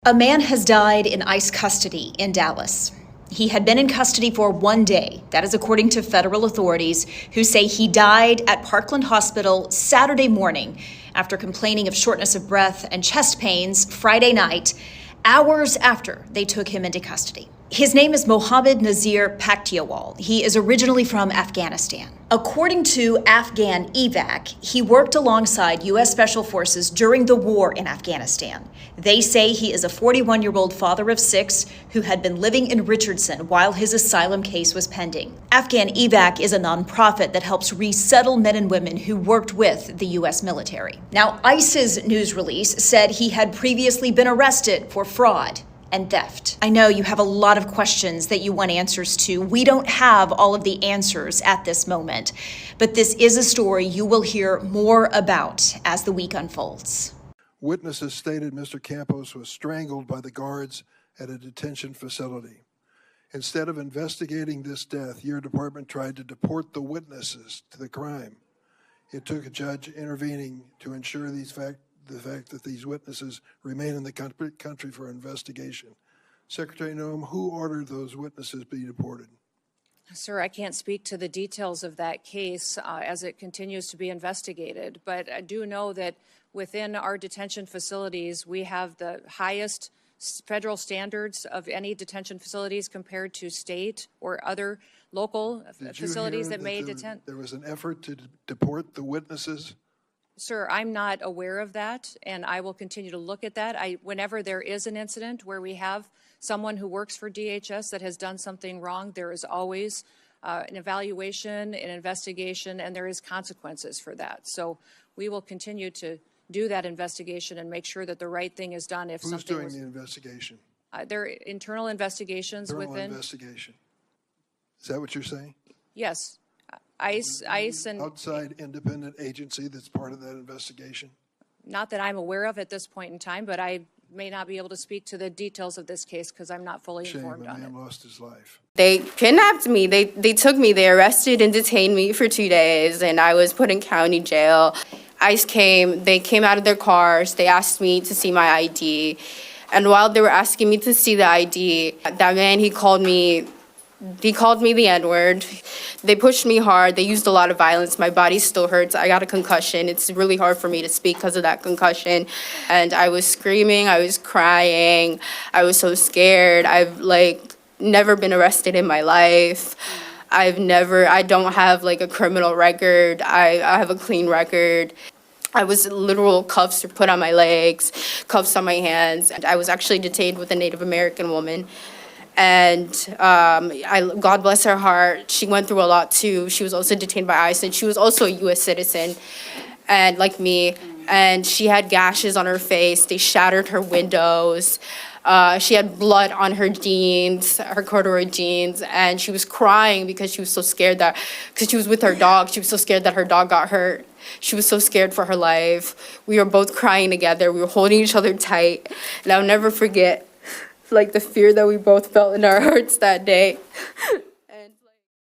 A man has died in ICE custody in Dallas. He had been in custody for 1 day. That is according to federal authorities, who say he died at Parkland Hospital Saturday morning after complaining of shortness of breath and chest pains Friday night, hours after they took him into custody. His name is Mohammed Nazir Paktiawal. He is originally from Afghanistan. According to Afghan Evac, he worked alongside U.S. Special Forces during the war in Afghanistan. They say he is a 41-year-old father of 6 who had been living in Richardson while his asylum case was pending. Afghan Evac is a nonprofit that helps resettle men and women who worked with the U.S. military. Now, ICE's news release said he had previously been arrested for fraud and theft. I know you have a lot of questions that you want answers to. We don't have all of the answers at this moment, but this is a story you will hear more about as the week unfolds. Witnesses stated Mr. Campos was strangled by the guards at a detention facility. Instead of investigating this death, your department tried to deport the witnesses to the crime. It took a judge intervening to ensure the fact that these witnesses remain in the country for investigation. Secretary Noem, who ordered those witnesses be deported? Sir, I can't speak to the details of that case as it continues to be investigated, but I do know that within our detention facilities, we have the highest federal standards of any detention facilities compared to state or other local facilities that may detain. There was an effort to deport the witnesses? Sir, I'm not aware of that, and I will continue to look at that. Whenever there is an incident where we have someone who works for DHS that has done something wrong, there is always an evaluation, an investigation, and there is consequences for that. So we will continue to do that investigation and make sure that the right thing is done. Who's doing the investigation? There are internal investigations within. Investigation. Is that what you're saying? Yes. ICE and outside independent agency that's part of that investigation? Not that I'm aware of at this point in time, but I may not be able to speak to the details of this case because I'm not fully informed on it. A man lost his life. They kidnapped me. They took me. They arrested and detained me for 2 days, and I was put in county jail. ICE came. They came out of their cars. They asked me to see my ID. And while they were asking me to see the ID, that man, he called me the N-word. They pushed me hard. They used a lot of violence. My body still hurts. I got a concussion. It's really hard for me to speak because of that concussion. And I was screaming. I was crying. I was so scared. I've never been arrested in my life. I don't have a criminal record. I have a clean record. I was literal cuffs were put on my legs, cuffs on my hands. And I was actually detained with a Native American woman. And God bless her heart, she went through a lot too. She was also detained by ICE, and she was also a U.S. citizen, and like me. And she had gashes on her face. They shattered her windows. She had blood on her jeans, her corduroy jeans, and she was crying because she was so scared because she was with her dog, she was so scared that her dog got hurt. She was so scared for her life. We were both crying together. We were holding each other tight, and I'll never forget the fear that we both felt in our hearts that day.